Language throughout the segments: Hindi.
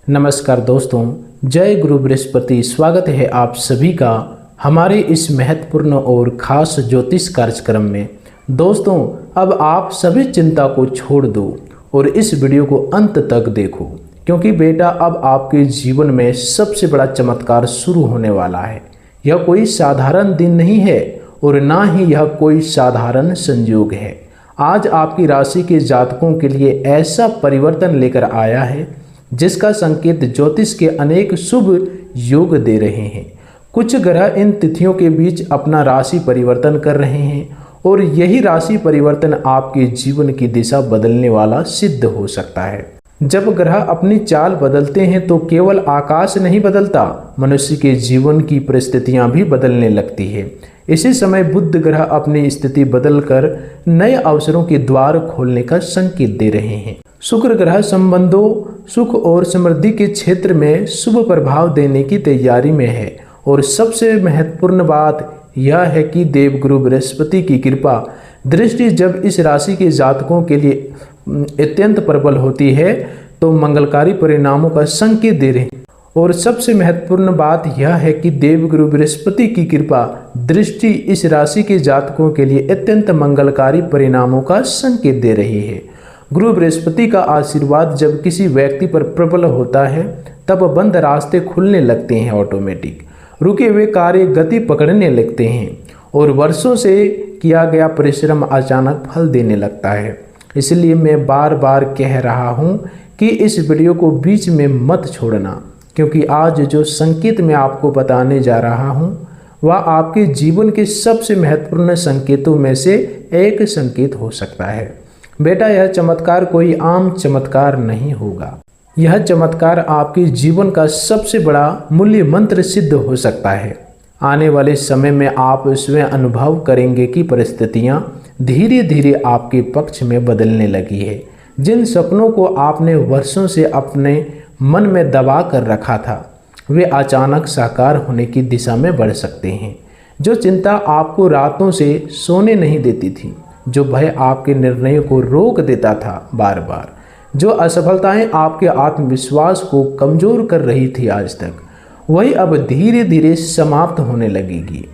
नमस्कार दोस्तों, जय गुरु बृहस्पति। स्वागत है आप सभी का हमारे इस महत्वपूर्ण और खास ज्योतिष कार्यक्रम में। दोस्तों, अब आप सभी चिंता को छोड़ दो और इस वीडियो को अंत तक देखो, क्योंकि बेटा अब आपके जीवन में सबसे बड़ा चमत्कार शुरू होने वाला है। यह कोई साधारण दिन नहीं है और ना ही यह कोई साधारण संयोग है। आज आपकी राशि के जातकों के लिए ऐसा परिवर्तन लेकर आया है जिसका संकेत ज्योतिष के अनेक शुभ योग दे रहे हैं। कुछ ग्रह इन तिथियों के बीच अपना राशि परिवर्तन कर रहे हैं और यही राशि परिवर्तन आपके जीवन की दिशा बदलने वाला सिद्ध हो सकता है। जब ग्रह अपनी चाल बदलते हैं तो केवल आकाश नहीं बदलता, मनुष्य के जीवन की परिस्थितियां भी बदलने लगती है। इसी समय बुध ग्रह अपनी स्थिति बदलकर नए अवसरों के द्वार खोलने का संकेत दे रहे हैं। शुक्र ग्रह संबंधों, सुख और समृद्धि के क्षेत्र में शुभ प्रभाव देने की तैयारी में है और सबसे महत्वपूर्ण बात यह है कि देवगुरु बृहस्पति की कृपा दृष्टि जब इस राशि के जातकों के लिए अत्यंत प्रबल होती है तो मंगलकारी परिणामों का संकेत दे रहे हैं। और सबसे महत्वपूर्ण बात यह है कि देवगुरु बृहस्पति की कृपा दृष्टि इस राशि के जातकों के लिए अत्यंत मंगलकारी परिणामों का संकेत दे रही है। गुरु बृहस्पति का आशीर्वाद जब किसी व्यक्ति पर प्रबल होता है तब बंद रास्ते खुलने लगते हैं, ऑटोमेटिक रुके हुए कार्य गति पकड़ने लगते हैं और वर्षों से किया गया परिश्रम अचानक फल देने लगता है। इसलिए मैं बार बार कह रहा हूँ कि इस वीडियो को बीच में मत छोड़ना, क्योंकि आज जो संकेत मैं आपको बताने जा रहा हूँ वह आपके जीवन के सबसे महत्वपूर्ण संकेतों में से एक संकेत हो सकता है। बेटा, यह चमत्कार कोई आम चमत्कार नहीं होगा। यह चमत्कार आपके जीवन का सबसे बड़ा मूल्य मंत्र सिद्ध हो सकता है। आने वाले समय में आप स्वयं अनुभव करेंगे कि परिस्थितियां धीरे धीरे आपके पक्ष में बदलने लगी है। जिन सपनों को आपने वर्षों से अपने मन में दबा कर रखा था वे अचानक साकार होने की दिशा में बढ़ सकते हैं। जो चिंता आपको रातों से सोने नहीं देती थी, जो भय आपके निर्णयों को रोक देता था बार बार, जो असफलताएं आपके आत्मविश्वास को कमज़ोर कर रही थी आज तक, वही अब धीरे धीरे समाप्त होने लगेगी।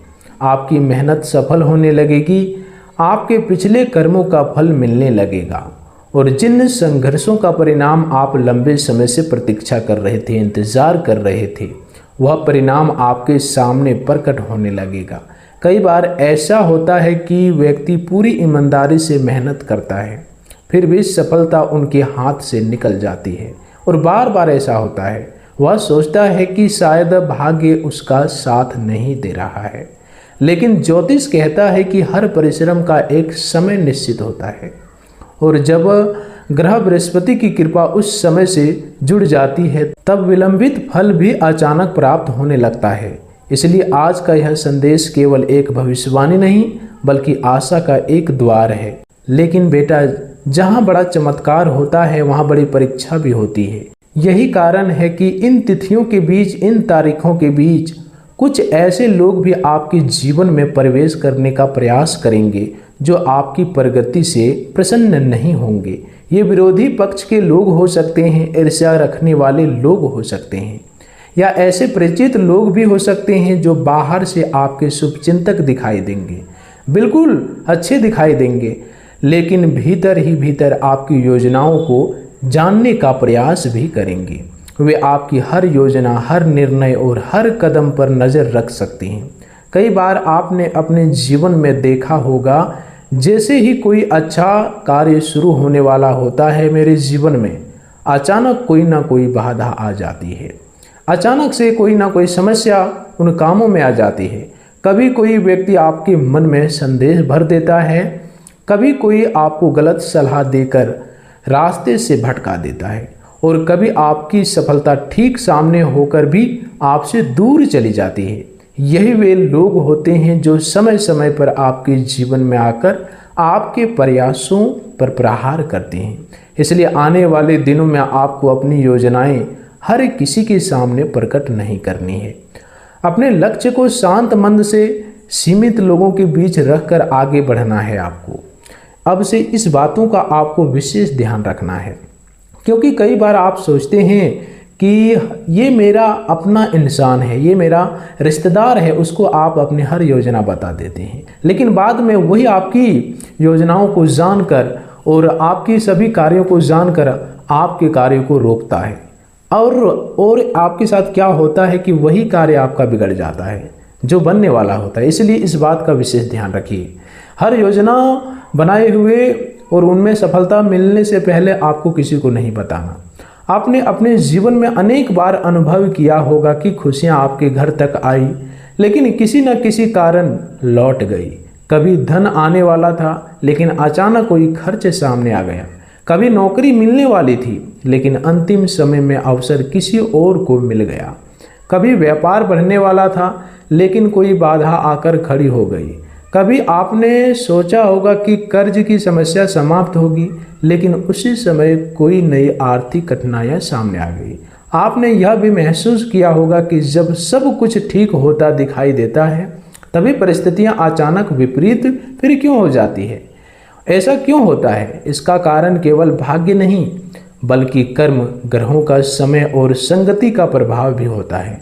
आपकी मेहनत सफल होने लगेगी, आपके पिछले कर्मों का फल मिलने लगेगा और जिन संघर्षों का परिणाम आप लंबे समय से प्रतीक्षा कर रहे थे, इंतज़ार कर रहे थे, वह परिणाम आपके सामने प्रकट होने लगेगा। कई बार ऐसा होता है कि व्यक्ति पूरी ईमानदारी से मेहनत करता है, फिर भी सफलता उनके हाथ से निकल जाती है। और बार बार ऐसा होता है, वह सोचता है कि शायद भाग्य उसका साथ नहीं दे रहा है। लेकिन ज्योतिष कहता है कि हर परिश्रम का एक समय निश्चित होता है और जब ग्रह बृहस्पति की कृपा उस समय से जुड़ जाती है तब विलंबित फल भी अचानक प्राप्त होने लगता है। इसलिए आज का यह संदेश केवल एक भविष्यवाणी नहीं बल्कि आशा का एक द्वार है। लेकिन बेटा, जहाँ बड़ा चमत्कार होता है वहाँ बड़ी परीक्षा भी होती है। यही कारण है कि इन तिथियों के बीच, इन तारीखों के बीच कुछ ऐसे लोग भी आपके जीवन में प्रवेश करने का प्रयास करेंगे जो आपकी प्रगति से प्रसन्न नहीं होंगे। ये विरोधी पक्ष के लोग हो सकते हैं, ईर्ष्या रखने वाले लोग हो सकते हैं, या ऐसे परिचित लोग भी हो सकते हैं जो बाहर से आपके शुभचिंतक दिखाई देंगे, बिल्कुल अच्छे दिखाई देंगे, लेकिन भीतर ही भीतर आपकी योजनाओं को जानने का प्रयास भी करेंगे। वे आपकी हर योजना, हर निर्णय और हर कदम पर नज़र रख सकते हैं। कई बार आपने अपने जीवन में देखा होगा, जैसे ही कोई अच्छा कार्य शुरू होने वाला होता है मेरे जीवन में, अचानक कोई ना कोई बाधा आ जाती है। अचानक से कोई ना कोई समस्या उन कामों में आ जाती है। कभी कोई व्यक्ति आपके मन में संदेह भर देता है, कभी कोई आपको गलत सलाह देकर रास्ते से भटका देता है और कभी आपकी सफलता ठीक सामने होकर भी आपसे दूर चली जाती है। यही वे लोग होते हैं जो समय समय पर आपके जीवन में आकर आपके प्रयासों पर प्रहार करते हैं। इसलिए आने वाले दिनों में आपको अपनी योजनाएं हर किसी के सामने प्रकट नहीं करनी है। अपने लक्ष्य को शांत मन से सीमित लोगों के बीच रखकर आगे बढ़ना है आपको। अब से इस बातों का आपको विशेष ध्यान रखना है, क्योंकि कई बार आप सोचते हैं कि ये मेरा अपना इंसान है, ये मेरा रिश्तेदार है, उसको आप अपनी हर योजना बता देते हैं, लेकिन बाद में वही आपकी योजनाओं को जानकर और आपकी सभी कार्यों को जानकर आपके कार्यों को रोकता है। और आपके साथ क्या होता है कि वही कार्य आपका बिगड़ जाता है जो बनने वाला होता है। इसलिए इस बात का विशेष ध्यान रखिए। हर योजना बनाए हुए और उनमें सफलता मिलने से पहले आपको किसी को नहीं बताना। आपने अपने जीवन में अनेक बार अनुभव किया होगा कि खुशियां आपके घर तक आई, लेकिन किसी न किसी कारण लौट गई। कभी धन आने वाला था, लेकिन अचानक कोई खर्च सामने आ गया। कभी नौकरी मिलने वाली थी, लेकिन अंतिम समय में अवसर किसी और को मिल गया। कभी व्यापार बढ़ने वाला था, लेकिन कोई बाधा आकर खड़ी हो गई। कभी आपने सोचा होगा कि कर्ज की समस्या समाप्त होगी, लेकिन उसी समय कोई नई आर्थिक कठिनाइयां सामने आ गई। आपने यह भी महसूस किया होगा कि जब सब कुछ ठीक होता दिखाई देता है, तभी परिस्थितियां अचानक विपरीत फिर क्यों हो जाती है। ऐसा क्यों होता है? इसका कारण केवल भाग्य नहीं, बल्कि कर्म, ग्रहों का समय और संगति का प्रभाव भी होता है।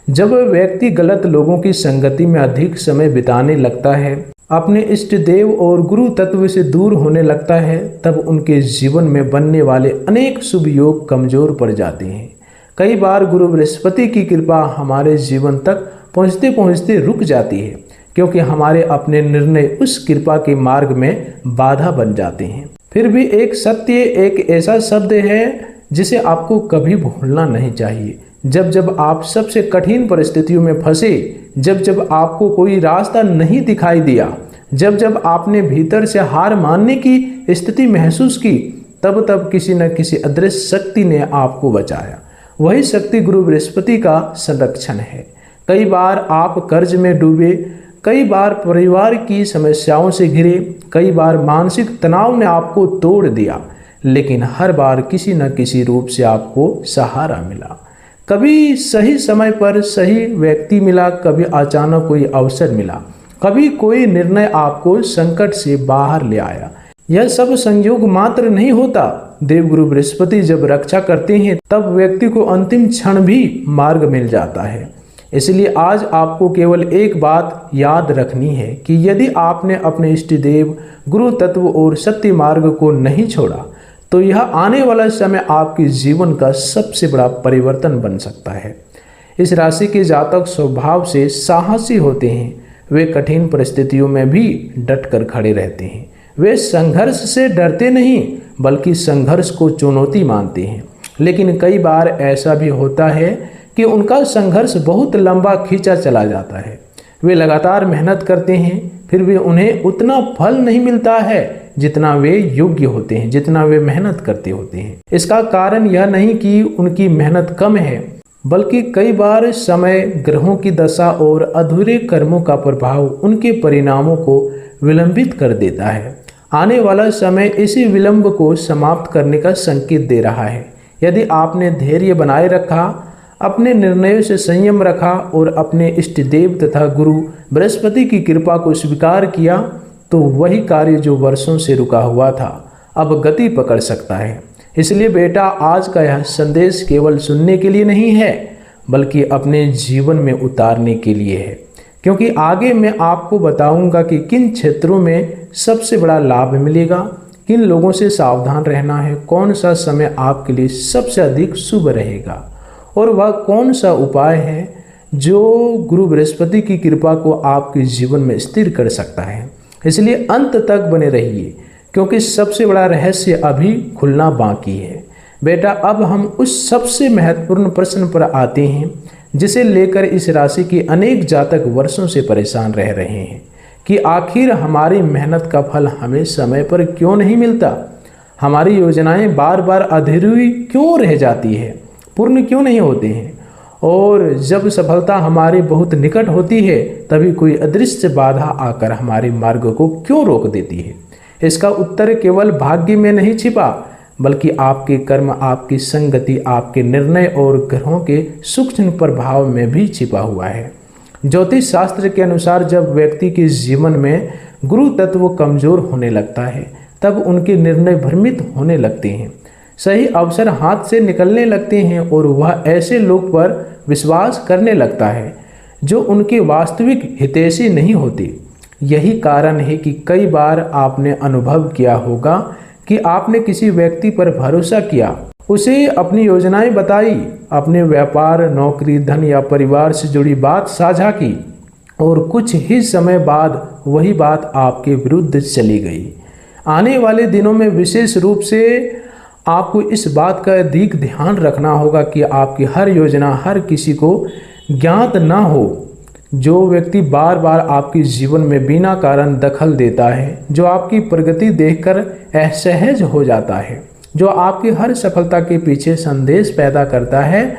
जब व्यक्ति गलत लोगों की संगति में अधिक समय बिताने लगता है, अपने इष्ट देव और गुरु तत्व से दूर होने लगता है, तब उनके जीवन में बनने वाले अनेक शुभ योग कमजोर पड़ जाते हैं। कई बार गुरु बृहस्पति की कृपा हमारे जीवन तक पहुँचते पहुँचते रुक जाती है, क्योंकि हमारे अपने निर्णय उस कृपा के मार्ग में बाधा बन जाते हैं। फिर भी एक सत्य, एक ऐसा शब्द है जिसे आपको कभी भूलना नहीं चाहिए। जब जब आप सबसे कठिन परिस्थितियों में फंसे, जब जब आपको कोई रास्ता नहीं दिखाई दिया, जब जब आपने भीतर से हार मानने की स्थिति महसूस की, तब तब किसी न किसी अदृश्य शक्ति ने आपको बचाया। वही शक्ति गुरु बृहस्पति का संरक्षण है। कई बार आप कर्ज में डूबे, कई बार परिवार की समस्याओं से घिरे, कई बार मानसिक तनाव ने आपको तोड़ दिया, लेकिन हर बार किसी न किसी रूप से आपको सहारा मिला। कभी सही समय पर सही व्यक्ति मिला, कभी अचानक कोई अवसर मिला, कभी कोई निर्णय आपको संकट से बाहर ले आया। यह सब संयोग मात्र नहीं होता। देवगुरु बृहस्पति जब रक्षा करते हैं, तब व्यक्ति को अंतिम क्षण भी मार्ग मिल जाता है। इसलिए आज आपको केवल एक बात याद रखनी है कि यदि आपने अपने इष्ट देव, गुरु तत्व और सत्य मार्ग को नहीं छोड़ा, तो यह आने वाला समय आपके जीवन का सबसे बड़ा परिवर्तन बन सकता है। इस राशि के जातक स्वभाव से साहसी होते हैं। वे कठिन परिस्थितियों में भी डटकर खड़े रहते हैं। वे संघर्ष से डरते नहीं, बल्कि संघर्ष को चुनौती मानते हैं। लेकिन कई बार ऐसा भी होता है कि उनका संघर्ष बहुत लंबा खींचा चला जाता है। वे लगातार मेहनत करते हैं, फिर भी उन्हें उतना फल नहीं मिलता है जितना वे योग्य होते हैं, जितना वे मेहनत करते होते हैं। इसका कारण यह नहीं कि उनकी मेहनत कम है, बल्कि कई बार समय, ग्रहों की दशा और अधूरे कर्मों का प्रभाव उनके परिणामों को विलंबित कर देता है। आने वाला समय इसी विलंब को समाप्त करने का संकेत दे रहा है। यदि आपने धैर्य बनाए रखा, अपने निर्णयों से संयम रखा और अपने इष्ट देव तथा गुरु बृहस्पति की कृपा को स्वीकार किया, तो वही कार्य जो वर्षों से रुका हुआ था अब गति पकड़ सकता है। इसलिए बेटा, आज का यह संदेश केवल सुनने के लिए नहीं है, बल्कि अपने जीवन में उतारने के लिए है। क्योंकि आगे मैं आपको बताऊंगा कि किन क्षेत्रों में सबसे बड़ा लाभ मिलेगा, किन लोगों से सावधान रहना है, कौन सा समय आपके लिए सबसे अधिक शुभ रहेगा, और वह कौन सा उपाय है जो गुरु बृहस्पति की कृपा को आपके जीवन में स्थिर कर सकता है। इसलिए अंत तक बने रहिए, क्योंकि सबसे बड़ा रहस्य अभी खुलना बाकी है। बेटा, अब हम उस सबसे महत्वपूर्ण प्रश्न पर आते हैं जिसे लेकर इस राशि के अनेक जातक वर्षों से परेशान रह रहे हैं कि आखिर हमारी मेहनत का फल हमें समय पर क्यों नहीं मिलता, हमारी योजनाएं बार बार अधूरी क्यों रह जाती है, पूर्ण क्यों नहीं होते हैं, और जब सफलता हमारे बहुत निकट होती है तभी कोई अदृश्य बाधा आकर हमारे मार्ग को क्यों रोक देती है। इसका उत्तर केवल भाग्य में नहीं छिपा, बल्कि आपके कर्म, आपकी संगति, आपके निर्णय और ग्रहों के सूक्ष्म प्रभाव में भी छिपा हुआ है। ज्योतिष शास्त्र के अनुसार जब व्यक्ति के जीवन में गुरु तत्व कमजोर होने लगता है, तब उनके निर्णय भ्रमित होने लगते हैं। सही अवसर हाथ से निकलने लगते हैं और वह ऐसे लोग पर विश्वास करने लगता है जो उनके वास्तविक हितैषी नहीं होते। यही कारण है कि कई बार आपने अनुभव किया होगा कि आपने किसी व्यक्ति पर भरोसा किया, उसे अपनी योजनाएं बताई, अपने व्यापार, नौकरी, धन या परिवार से जुड़ी बात साझा की और कुछ ही समय बाद वही बात आपके विरुद्ध चली गई। आने वाले दिनों में विशेष रूप से आपको इस बात का अधिक ध्यान रखना होगा कि आपकी हर योजना हर किसी को ज्ञात ना हो। जो व्यक्ति बार बार आपके जीवन में बिना कारण दखल देता है, जो आपकी प्रगति देखकर असहज हो जाता है, जो आपकी हर सफलता के पीछे संदेह पैदा करता है,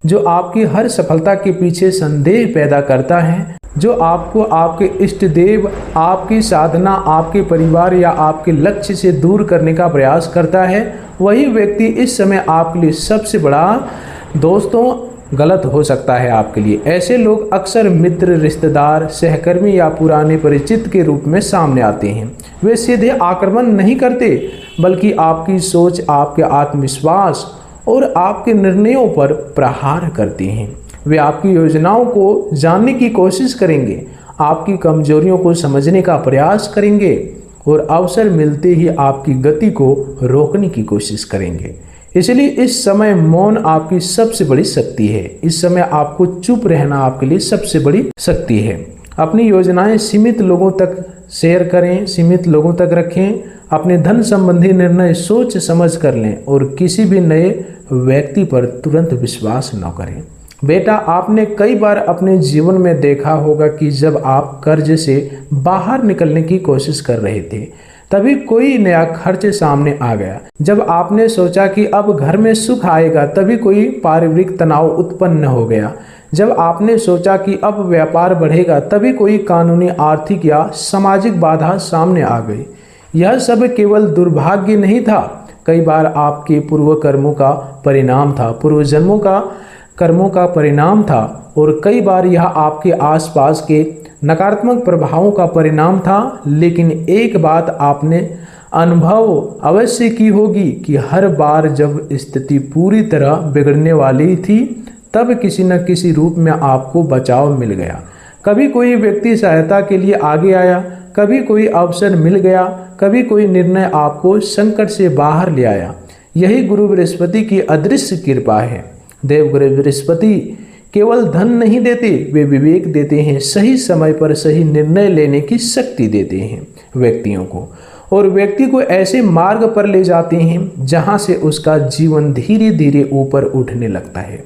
जो आपकी हर सफलता के पीछे संदेह पैदा करता है, जो आपको आपके इष्ट देव, आपकी साधना, आपके परिवार या आपके लक्ष्य से दूर करने का प्रयास करता है, वही व्यक्ति इस समय आपके लिए सबसे बड़ा दोस्तों गलत हो सकता है आपके लिए। ऐसे लोग अक्सर मित्र, रिश्तेदार, सहकर्मी या पुराने परिचित के रूप में सामने आते हैं। वे सीधे आक्रमण नहीं करते, बल्कि आपकी सोच, आपके आत्मविश्वास और आपके निर्णयों पर प्रहार करते हैं। वे आपकी योजनाओं को जानने की कोशिश करेंगे, आपकी कमजोरियों को समझने का प्रयास करेंगे और अवसर मिलते ही आपकी गति को रोकने की कोशिश करेंगे। इसलिए इस समय मौन आपकी सबसे बड़ी शक्ति है। इस समय आपको चुप रहना आपके लिए सबसे बड़ी शक्ति है। अपनी योजनाएं सीमित लोगों तक शेयर करें, सीमित लोगों तक रखें। अपने धन संबंधी निर्णय सोच समझ कर लें और किसी भी नए व्यक्ति पर तुरंत विश्वास न करें। बेटा, आपने कई बार अपने जीवन में देखा होगा कि जब आप कर्ज से बाहर निकलने की कोशिश कर रहे थे, तभी कोई नया खर्च सामने आ गया। जब आपने सोचा कि अब घर में सुख आएगा, तभी कोई पारिवारिक तनाव उत्पन्न हो गया। जब आपने सोचा कि अब व्यापार बढ़ेगा, तभी कोई कानूनी, आर्थिक या सामाजिक बाधा सामने आ गई। यह सब केवल दुर्भाग्य नहीं था, कई बार आपके पूर्व कर्मों का परिणाम था, पूर्व जन्मों का कर्मों का परिणाम था और कई बार यह आपके आसपास के नकारात्मक प्रभावों का परिणाम था। लेकिन एक बात आपने अनुभव अवश्य की होगी कि हर बार जब स्थिति पूरी तरह बिगड़ने वाली थी, तब किसी न किसी रूप में आपको बचाव मिल गया। कभी कोई व्यक्ति सहायता के लिए आगे आया, कभी कोई अवसर मिल गया, कभी कोई निर्णय आपको संकट से बाहर ले आया। यही गुरु बृहस्पति की अदृश्य कृपा है। देवगुरु बृहस्पति केवल धन नहीं देते, वे विवेक देते हैं, सही समय पर सही निर्णय लेने की शक्ति देते हैं व्यक्तियों को, और व्यक्ति को ऐसे मार्ग पर ले जाते हैं जहां से उसका जीवन धीरे धीरे ऊपर उठने लगता है।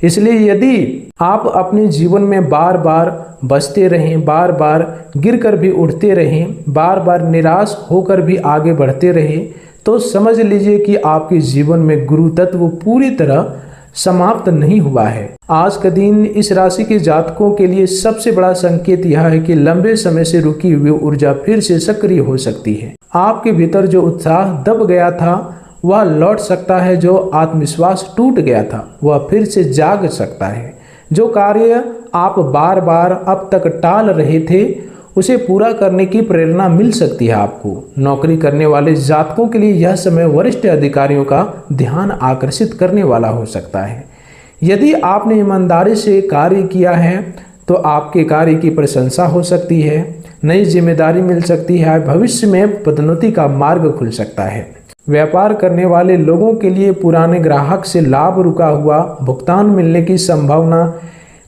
इसलिए यदि आप अपने जीवन में बार बार बचते रहें, बार बार गिरकर भी उठते रहें, बार बार निराश होकर भी आगे बढ़ते रहें, तो समझ लीजिए कि आपके जीवन में गुरु तत्व पूरी तरह समाप्त नहीं हुआ है। आज का दिन इस राशि के जातकों के लिए सबसे बड़ा संकेत यह है कि लंबे समय से रुकी हुई ऊर्जा फिर से सक्रिय हो सकती है। आपके भीतर जो उत्साह दब गया था वह लौट सकता है, जो आत्मविश्वास टूट गया था वह फिर से जाग सकता है। जो कार्य आप बार बार अब तक टाल रहे थे उसे पूरा करने की प्रेरणा मिल सकती है आपको। नौकरी करने वाले जातकों के लिए यह समय वरिष्ठ अधिकारियों का ध्यान आकर्षित करने वाला हो सकता है। यदि आपने ईमानदारी से कार्य किया है तो आपके कार्य की प्रशंसा हो सकती है, नई जिम्मेदारी मिल सकती है, भविष्य में पदोन्नति का मार्ग खुल सकता है। व्यापार करने वाले लोगों के लिए पुराने ग्राहक से लाभ, रुका हुआ भुगतान मिलने की संभावना,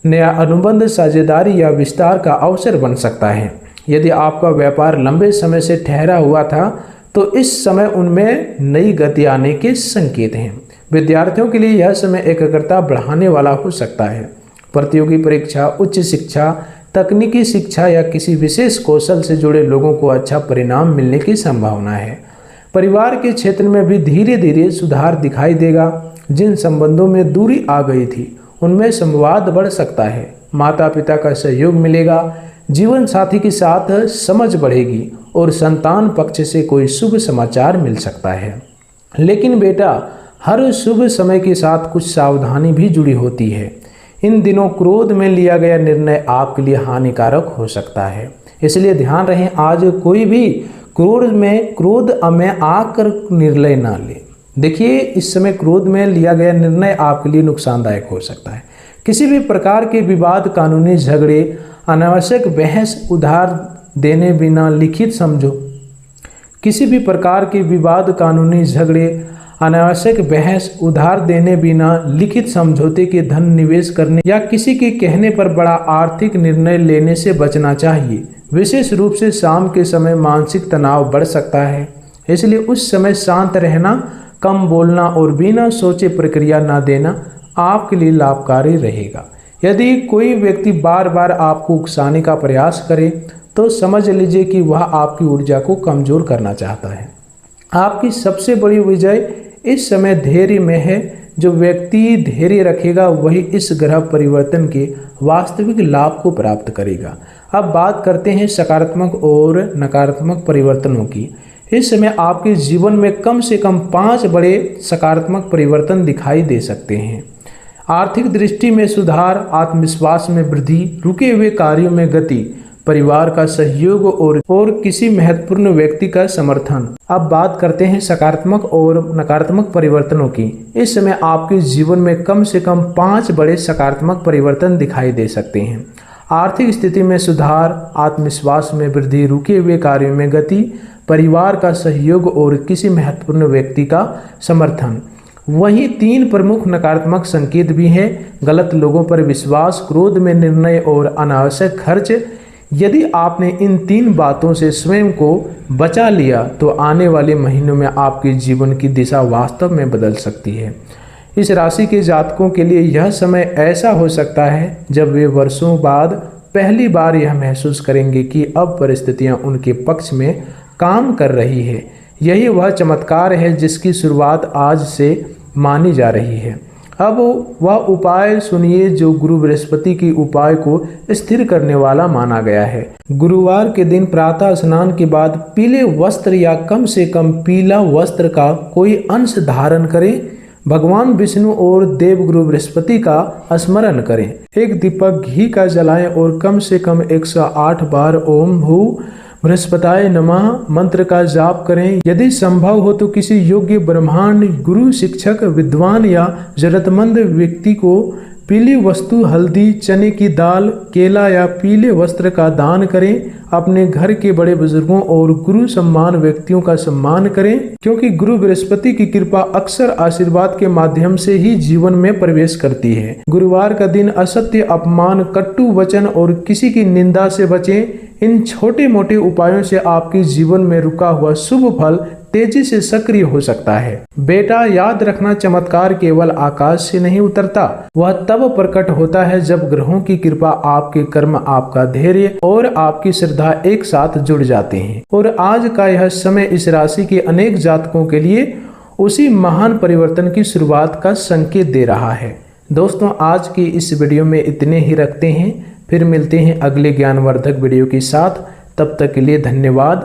नया अनुबंध, साझेदारी या विस्तार का अवसर बन सकता है। यदि आपका व्यापार लंबे समय से ठहरा हुआ था तो इस समय उनमें नई गति आने के संकेत हैं। विद्यार्थियों के लिए यह समय एकाग्रता बढ़ाने वाला हो सकता है। प्रतियोगी परीक्षा, उच्च शिक्षा, तकनीकी शिक्षा या किसी विशेष कौशल से जुड़े लोगों को अच्छा परिणाम मिलने की संभावना है। परिवार के क्षेत्र में भी धीरे धीरे सुधार दिखाई देगा। जिन संबंधों में दूरी आ गई थी उनमें संवाद बढ़ सकता है। माता पिता का सहयोग मिलेगा, जीवन साथी के साथ समझ बढ़ेगी और संतान पक्ष से कोई शुभ समाचार मिल सकता है। लेकिन बेटा, हर शुभ समय के साथ कुछ सावधानी भी जुड़ी होती है। इन दिनों क्रोध में लिया गया निर्णय आपके लिए हानिकारक हो सकता है, इसलिए ध्यान रहे। आज कोई भी क्रोध में आकर निर्णय ना ले। देखिए, इस समय क्रोध में लिया गया निर्णय आपके लिए नुकसानदायक हो सकता है। किसी भी प्रकार के विवाद, कानूनी झगड़े, अनावश्यक बहस, उधार देने बिना लिखित समझो किसी भी प्रकार के विवाद, कानूनी झगड़े, अनावश्यक बहस, उधार देने बिना लिखित समझौते के धन निवेश करने या किसी के कहने पर बड़ा आर्थिक निर्णय लेने से बचना चाहिए। विशेष रूप से शाम के समय मानसिक तनाव बढ़ सकता है, इसलिए उस समय शांत रहना, कम बोलना और बिना सोचे प्रक्रिया न देना आपके लिए लाभकारी रहेगा। यदि कोई व्यक्ति बार बार आपको उकसाने का प्रयास करे तो समझ लीजिए कि वह आपकी ऊर्जा को कमजोर करना चाहता है। आपकी सबसे बड़ी विजय इस समय धैर्य में है। जो व्यक्ति धैर्य रखेगा वही इस ग्रह परिवर्तन के वास्तविक लाभ को प्राप्त करेगा। अब बात करते हैं सकारात्मक और नकारात्मक परिवर्तनों की। इस समय आपके जीवन में कम से कम 5 बड़े सकारात्मक परिवर्तन दिखाई दे सकते हैं। आर्थिक दृष्टि में सुधार, आत्मविश्वास में वृद्धि, रुके हुए कार्यों में गति, परिवार का सहयोग और किसी महत्वपूर्ण व्यक्ति का समर्थन। अब बात करते हैं सकारात्मक और नकारात्मक परिवर्तनों की। इस समय आपके जीवन में कम से कम 5 बड़े सकारात्मक परिवर्तन दिखाई दे सकते हैं। आर्थिक स्थिति में सुधार, आत्मविश्वास में वृद्धि, रुके हुए कार्यों में गति, परिवार का सहयोग और किसी महत्वपूर्ण व्यक्ति का समर्थन। वहीं 3 प्रमुख नकारात्मक संकेत भी हैं। गलत लोगों पर विश्वास, क्रोध में निर्णय और अनावश्यक खर्च। यदि आपने इन 3 बातों से स्वयं को बचा लिया तो आने वाले महीनों में आपके जीवन की दिशा वास्तव में बदल सकती है। इस राशि के जातकों के लिए यह समय ऐसा हो सकता है जब वे वर्षों बाद पहली बार यह महसूस करेंगे कि अब परिस्थितियां उनके पक्ष में काम कर रही है। यही वह चमत्कार है जिसकी शुरुआत आज से मानी जा रही है। अब वह उपाय सुनिए जो गुरु बृहस्पति की उपाय को स्थिर करने वाला माना गया है। गुरुवार के दिन प्रातः स्नान के बाद पीले वस्त्र या कम से कम पीला वस्त्र का कोई अंश धारण करें। भगवान विष्णु और देवगुरु बृहस्पति का स्मरण करें। एक दीपक घी का जलाएं और कम से कम 108 बार ओम भू बृहस्पताय नमः मंत्र का जाप करें। यदि संभव हो तो किसी योग्य ब्रह्मांड, गुरु, शिक्षक, विद्वान या जरूरतमंद व्यक्ति को पीली वस्तु, हल्दी, चने की दाल, केला या पीले वस्त्र का दान करें। अपने घर के बड़े बुजुर्गों और गुरु सम्मान व्यक्तियों का सम्मान करें, क्योंकि गुरु बृहस्पति की कृपा अक्सर आशीर्वाद के माध्यम से ही जीवन में प्रवेश करती है। गुरुवार का दिन असत्य, अपमान, कटु वचन और किसी की निंदा से बचें। इन छोटे मोटे उपायों से आपके जीवन में रुका हुआ शुभ फल तेजी से सक्रिय हो सकता है। बेटा, याद रखना, चमत्कार केवल आकाश से नहीं उतरता, वह तब प्रकट होता है जब ग्रहों की कृपा, आपके कर्म, आपका धैर्य और आपकी श्रद्धा एक साथ जुड़ जाते हैं। और आज का यह समय इस राशि के अनेक जातकों के लिए उसी महान परिवर्तन की शुरुआत का संकेत दे रहा है। दोस्तों, आज की इस वीडियो में इतने ही रखते हैं। फिर मिलते हैं अगले ज्ञानवर्धक वीडियो के साथ। तब तक के लिए धन्यवाद।